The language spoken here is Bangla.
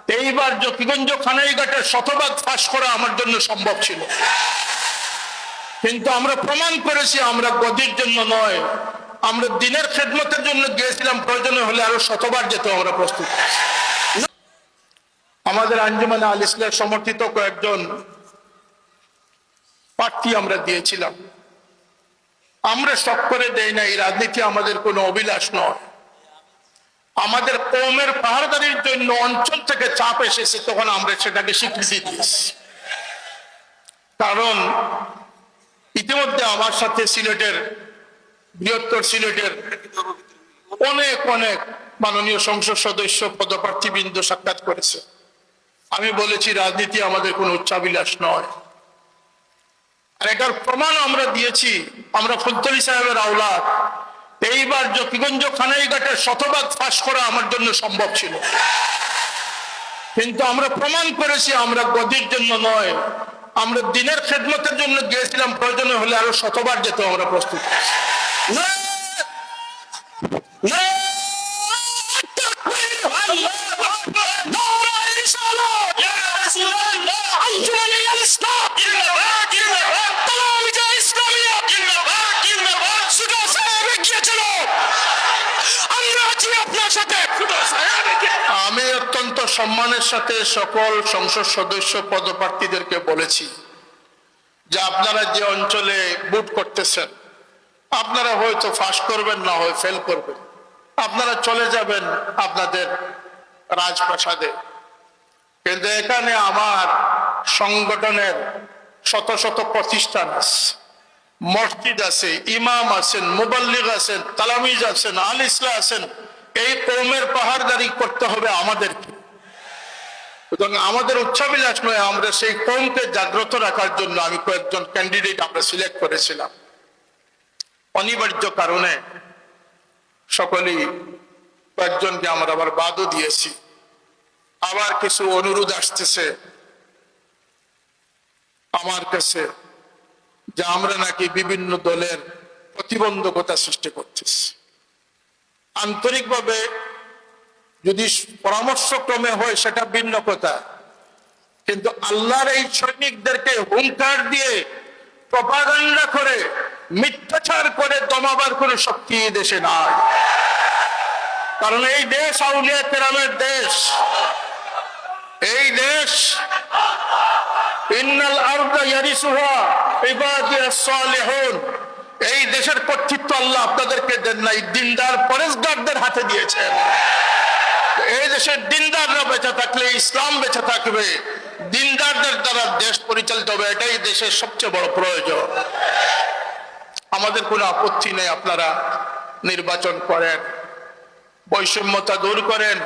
এইবার জকিগঞ্জ খানাইঘাটের শতভাগ ফাঁস করা আমার জন্য সম্ভব ছিল, কিন্তু আমরা প্রমাণ করেছি আমরা গদির জন্য নয়, আমরা দিনের খেদমতের জন্য গিয়েছিলাম, প্রয়োজনে হলে আরো শতবার যেতে আমরা প্রস্তুত। আমাদের আঞ্জুমানে আল ইসলাম সমর্থিত কয়েকজন প্রার্থী আমরা দিয়েছিলাম। আমরা শখ করে দেই না, এই রাজনীতি আমাদের কোনো অভিলাষ নয়। আমাদের কওমের পাহাড়দারির জন্য অঞ্চল থেকে চাপ এসেছে, তখন আমরা সেটাকে স্বীকৃতি দিয়েছি। কারণ ইতিমধ্যে আমার সাথে সিলেটের, বৃহত্তর সিলেটের অনেক অনেক মাননীয় সংসদ সদস্য পদপ্রার্থীবৃন্দ সাক্ষাৎ করেছে। আমি বলেছি রাজনীতি আমাদের কোনো উচ্চাভিলাষ নয়, আর এটার প্রমাণ আমরা দিয়েছি। আমরা ফুলতলী সাহেবের আওলাদ। এইবার জকিগঞ্জ খানাইঘাটের শতভাগ ফাঁস করা আমার জন্য সম্ভব ছিল, কিন্তু আমরা প্রমাণ করেছি আমরা গদির জন্য নয়, আমরা দিনের খেদমতের জন্য গিয়েছিলাম, প্রয়োজনে হলে আরো শতবার যেতে আমরা প্রস্তুত। আমি অত্যন্ত সম্মানের সাথে সকল সংসদ সদস্য পদপ্রার্থীদেরকে বলেছি যে আপনারা যে অঞ্চলে ভোট করতেছেন, আপনারা হয়তো ফাঁস করবেন, না হয় ফেল করবেন, আপনারা চলে যাবেন আপনাদের রাজপ্রাসাদে, কিন্তু এখানে আমার সংগঠনের শত শত প্রতিষ্ঠান আছে, মসজিদ আছে, ইমাম আছেন, মুবাল্লিগ আছেন, তালামিজ আছেন, আল ইসলাম আছেন। এই কওমের পাহাড়দারি করতে হবে আমাদেরকে। সুতরাং আমাদের উচ্চাভিলাষ নয়, আমরা সেই কওমকে জাগ্রত রাখার জন্য আমি কয়েকজন ক্যান্ডিডেট আমরা সিলেক্ট করেছিলাম। অনিবার্য কারণে সকলেই কয়েকজনকে আমরা আবার বাদও দিয়েছি। আবার কিছু অনুরোধ আসতেছে আমার কাছে যে আমরা নাকি বিভিন্ন দলের প্রতিবন্ধকতা সৃষ্টি করতেছি। আন্তরিকভাবে যদি পরামর্শক্রমে হয় সেটা ভিন্ন কথা, কিন্তু আল্লাহর এই সৈনিকদেরকে হুঙ্কার দিয়ে, প্রপাগান্ডা করে, মিথ্যাচার করে দমাবার কোনো শক্তি এই দেশে নাই। কারণ এই দেশ আউলিয়া কেরামের দেশ। এই দেশ ইন্নাল আরদা ইয়ারিসুহা ইবাদিয়াস সালিহুন, এই দেশের কর্তৃত্ব আল্লাহ আপনাদেরকে দেন নাই, দিনদার পরেশগারদের হাতে দিয়েছেন। এই দেশের দিনদাররা বেঁচে থাকলে ইসলাম বেঁচে থাকবে, দিনদারদের দ্বারা দেশ পরিচালিত হবে, এটাই দেশের সবচেয়ে বড় প্রয়োজন। আমাদের কোনো আপত্তি নেই, আপনারা নির্বাচন করেন, বৈষম্যতা দূর করেন,